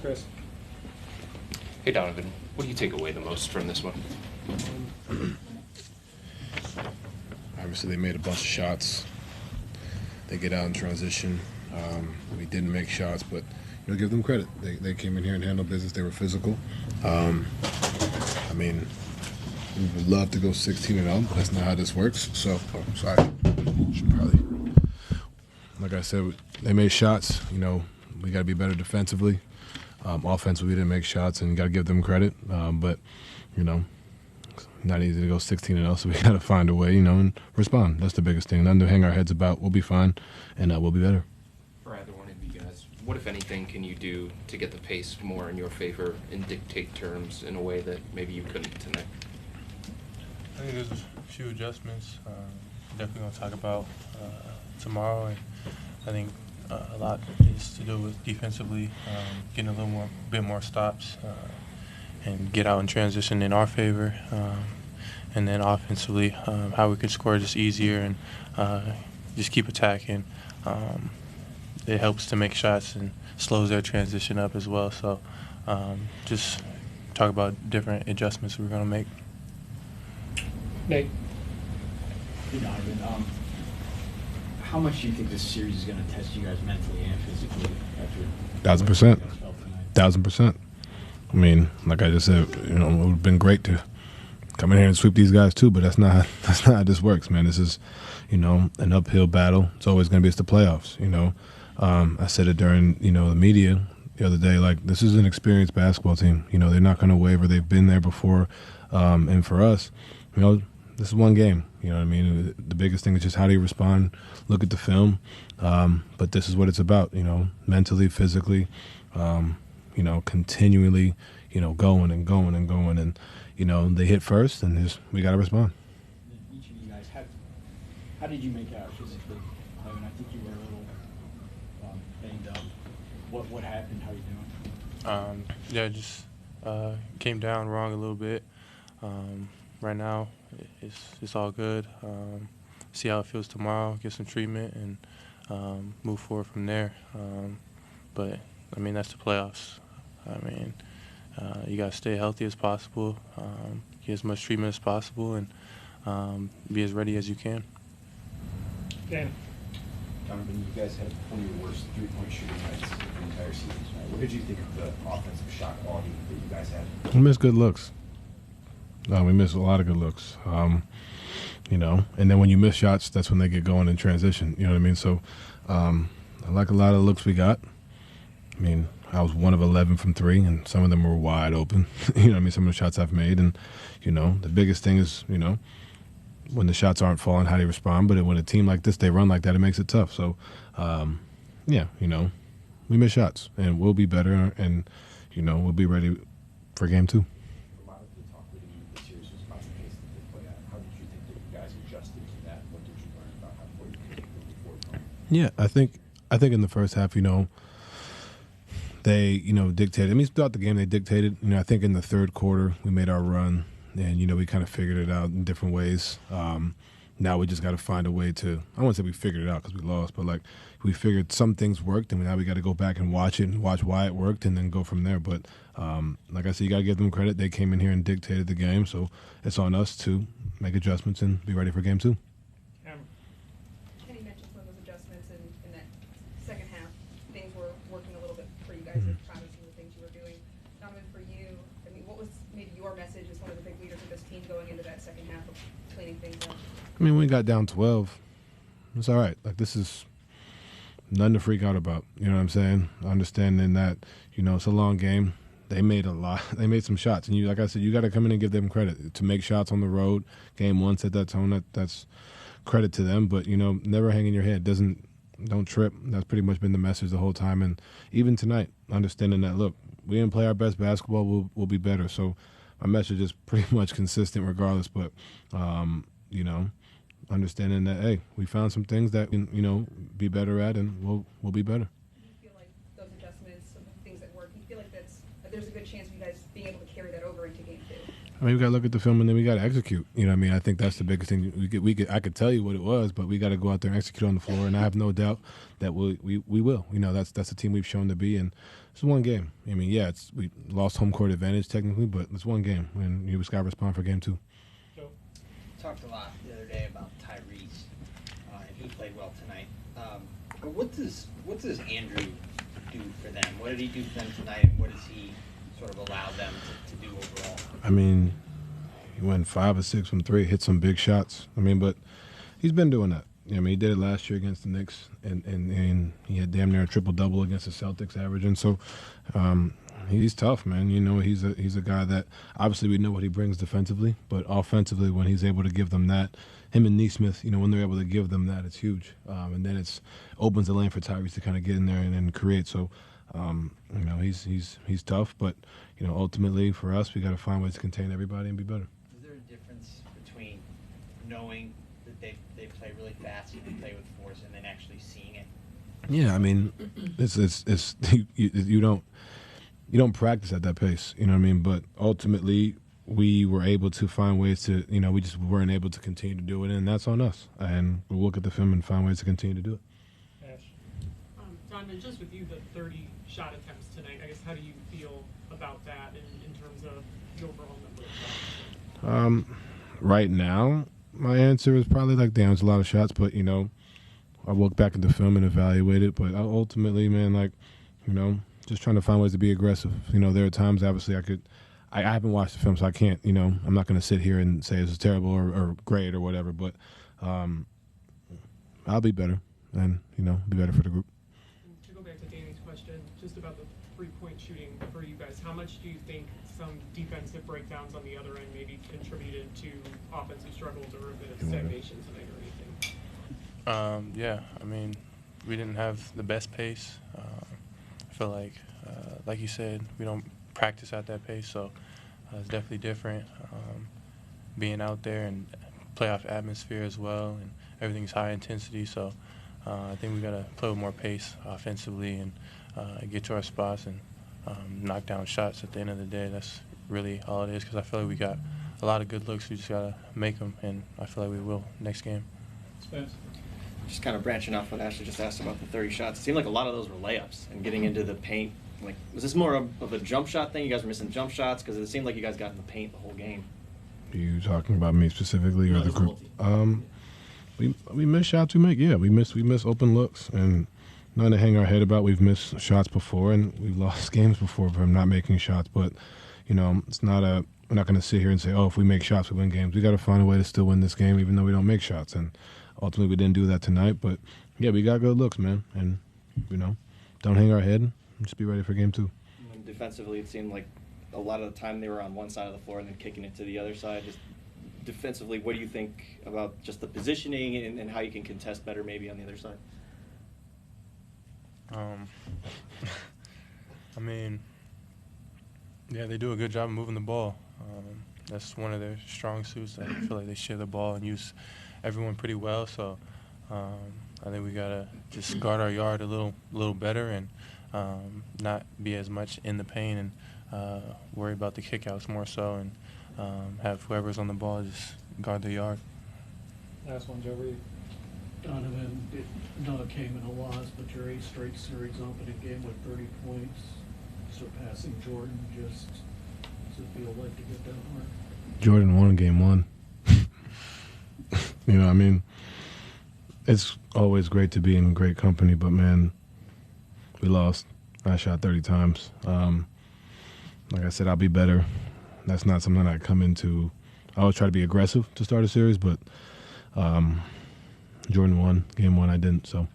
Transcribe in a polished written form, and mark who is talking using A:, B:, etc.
A: Chris.
B: Hey, Donovan, what do you take away the most from this one?
C: Obviously, they made a bunch of shots. They get out in transition. We didn't make shots, but give them credit. They came in here and handled business. They were physical. I mean, we would love to go 16-0, but that's not how this works. So, sorry. Should probably. Like I said, they made shots. We got to be better defensively. Offensively, we didn't make shots, and you got to give them credit. But, not easy to go 16-0, so we got to find a way, and respond. That's the biggest thing. Nothing to hang our heads about. We'll be fine, and we'll be better.
B: For either one of you guys, what, if anything, can you do to get the pace more in your favor and dictate terms in a way that maybe you couldn't tonight?
D: I think there's a few adjustments. Definitely going to talk about tomorrow, and I think a lot is to do with defensively, getting a bit more stops, and get out in transition in our favor, and then offensively, how we could score just easier and just keep attacking. It helps to make shots and slows their transition up as well. So just talk about different adjustments we're going to make.
A: Nate.
E: Hey, Donovan. How much do you think this series is going to test you guys mentally and physically after
C: 1,000%. 1,000%. I mean, like I just said, it would have been great to come in here and sweep these guys too, but that's not how this works, man. This is, an uphill battle. It's always going to be the playoffs. I said it during the media the other day. Like, this is an experienced basketball team. They're not going to waver. They've been there before, and for us, this is one game. You know what I mean? The biggest thing is just how do you respond, look at the film. But this is what it's about, mentally, physically, continually, going and going and going. And, they hit first, and we got to respond.
E: Each of you guys, how did you make out physically? I mean, I think you were a little banged up. What happened? How are you doing?
D: Just came down wrong a little bit. Right now, it's all good. See how it feels tomorrow, get some treatment, and move forward from there. But, I mean, that's the playoffs. I mean, you got to stay healthy as possible, get as much treatment as possible, and be as ready as you can.
A: Dan.
F: Donovan, you guys had one of your worst three-point shooting nights of the entire season tonight. What did you think of the offensive shot quality that you guys had?
C: We missed good looks. We missed a lot of good looks. And then when you miss shots, that's when they get going in transition. You know what I mean? So I like a lot of the looks we got. I mean, I was 1 of 11 from 3, and some of them were wide open. You know what I mean? Some of the shots I've made. And, the biggest thing is, when the shots aren't falling, how do you respond? But when a team like this, they run like that, it makes it tough. So, we miss shots, and we'll be better, and, we'll be ready for game 2.
F: A lot of the talk leading into the series was about the pace that they play at. How did you think that you guys adjusted to that? What did you learn about how you could move forward?
C: Yeah, I think in the first half, they, dictated. I mean, throughout the game, they dictated. I think in the third quarter, we made our run, and, we kind of figured it out in different ways. Now we just got to find a way to – I won't say we figured it out because we lost, but, we figured some things worked, and now we got to go back and watch it and watch why it worked and then go from there. But, like I said, you got to give them credit. They came in here and dictated the game, so it's on us to make adjustments and be ready for game 2.
G: Kenny mentioned some of those adjustments in that second half. Things were working a little bit for you guys. You're proud of some of the things you were doing. Donovan, for you, I mean, what was maybe your message as one of the big leaders of this team going into that second half of cleaning things up?
C: I mean, we got down 12. It's all right. This is nothing to freak out about. You know what I'm saying? Understanding that, it's a long game. They made a lot. They made some shots. And like I said, you got to come in and give them credit. To make shots on the road, game 1 set that tone. That's credit to them. But, never hang in your head. Don't trip. That's pretty much been the message the whole time. And even tonight, understanding that, look, we didn't play our best basketball. We'll be better. So my message is pretty much consistent regardless. But, understanding that, hey, we found some things that we can, be better at, and we'll be better.
G: Do you feel like those adjustments, some of the things that work, you feel like there's a good chance of you guys being able to carry that over into game 2?
C: I mean, we got to look at the film and then we got to execute. You know what I mean? I think that's the biggest thing. I could tell you what it was, but we got to go out there and execute on the floor. And I have no doubt that we will. You know, that's the team we've shown to be. And it's one game. I mean, yeah, we lost home court advantage technically, but it's one game, and you just got to respond for game 2.
A: Joe?
H: Talked a lot the other day about Tyrese, and he played well tonight. But what does Andrew do for them? What did he do for them tonight, and what does he sort of allow them to do overall?
C: I mean, he went 5 or 6 from 3, hit some big shots. I mean, but he's been doing that. I mean, he did it last year against the Knicks, and he had damn near a triple-double against the Celtics averaging. So he's tough, man. You know, he's a guy that obviously we know what he brings defensively, but offensively when he's able to give them that, him and Neesmith, you know, when they're able to give them that, it's huge. And then it opens the lane for Tyrese to kind of get in there and create. So, you know, he's tough, but, you know, ultimately for us, we got to find ways to contain everybody and be better.
H: Is there a difference between knowing that they play really fast and they play with force and then actually seeing it?
C: Yeah, I mean, it's you don't practice at that pace, you know what I mean? But ultimately, we were able to find ways to, you know, we just weren't able to continue to do it, and that's on us. And we'll look at the film and find ways to continue to do it.
A: Ash?
I: Donovan, just with you, the 30 shot attempts tonight, I guess how do you feel about that in terms of the overall number of shots?
C: Right now, my answer is probably like, damn, it's a lot of shots, but, you know, I look back at the film and evaluate it. But ultimately, man, like, you know, just trying to find ways to be aggressive. You know, there are times, obviously, I haven't watched the film, so I can't, you know, I'm not going to sit here and say this is terrible or great or whatever, but I'll be better and, you know, be better for the group.
I: To go back to Danny's question, just about the three-point shooting for you guys, how much do you think some defensive breakdowns on the other end maybe contributed to offensive struggles or a bit of stagnation tonight or anything?
D: Yeah, I mean, we didn't have the best pace. I feel like you said, we don't practice at that pace, so it's definitely different. Being out there and playoff atmosphere as well, and everything's high intensity, so I think we got to play with more pace offensively and get to our spots and knock down shots at the end of the day. That's really all it is, because I feel like we got a lot of good looks. We just got to make them, and I feel like we will next game.
A: Spence?
J: Just kind of branching off what Ashley just asked about the 30 shots. It seemed like a lot of those were layups and getting into the paint. Like, was this more of a jump shot thing? You guys were missing jump shots? Because it seemed like you guys got in the paint the whole game.
C: Are you talking about me specifically or
J: No,
C: the
J: the whole
C: group?
J: team.
C: We miss shots we make. Yeah, we miss open looks, and nothing to hang our head about. We've missed shots before, and we've lost games before from not making shots. But, you know, it's not we're not going to sit here and say, oh, if we make shots, we win games. We got to find a way to still win this game, even though we don't make shots. And ultimately, we didn't do that tonight. But yeah, we got good looks, man, and, you know, don't hang our head. Just be ready for game 2.
J: And defensively, it seemed like a lot of the time they were on one side of the floor and then kicking it to the other side. Just defensively, what do you think about just the positioning and how you can contest better maybe on the other side?
D: I mean, yeah, they do a good job of moving the ball. That's one of their strong suits. I feel like they share the ball and use everyone pretty well. So I think we gotta just guard our yard a little better and not be as much in the paint and worry about the kickouts more so, and have whoever's on the ball just guard the yard.
A: Last one, Joe Reed.
K: Donovan, I know it came in a loss, but your 8th straight series opening game with 30 points, surpassing Jordan. Just does it feel like to get that mark?
C: Jordan won game 1. You know, I mean, it's always great to be in great company, but, man, we lost. I shot 30 times. Like I said, I'll be better. That's not something I come into. I always try to be aggressive to start a series, but Jordan won. Game 1, I didn't. So